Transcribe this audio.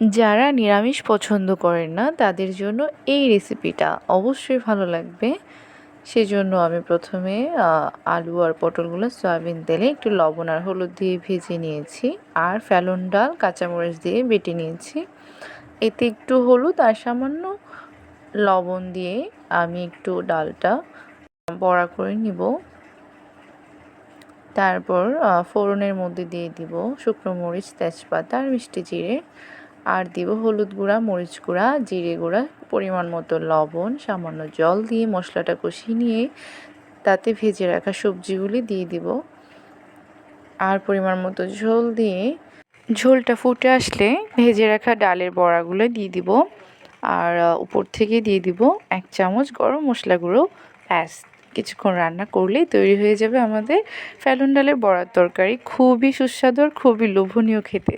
যারা নিরামিষ পছন্দ করেন না তাদের জন্য এই রেসিপিটা অবশ্যই ভালো লাগবে। সেজন্য আমি প্রথমে আলু আর পটলগুলো সয়াবিন তেলে একটু লবণ আর হলুদ দিয়ে ভেজে নিয়েছি, আর ফেলন ডাল কাঁচামরিচ দিয়ে বেটে নিয়েছি। এতে একটু হলুদ আর সামান্য লবণ দিয়ে আমি একটু ডালটা বড়া করে নিব। তারপর ফোড়নের মধ্যে দিয়ে দিব শুকনো মরিচ, তেজপাতা আর মিষ্টি জিরে, আর দিব হলুদ গুঁড়া, মরিচ গুঁড়া, জিরে গুঁড়া, পরিমাণ মতো লবণ, সামান্য জল দিয়ে মশলাটা কষিয়ে নিয়ে তাতে ভেজে রাখা সবজিগুলি দিয়ে দিব, আর পরিমাণ মতো ঝোল দিয়ে ঝোলটা ফুটে আসলে ভেজে রাখা ডালের বড়াগুলো দিয়ে দিব, আর উপর থেকে দিয়ে দিব 1 চামচ গরম মশলা গুঁড়ো। ব্যাস, কিছুক্ষণ রান্না করলেই তৈরি হয়ে যাবে আমাদের ফেলন ডালের বড়ার তরকারি। খুবই সুস্বাদু আর খুবই লোভনীয় খেতে।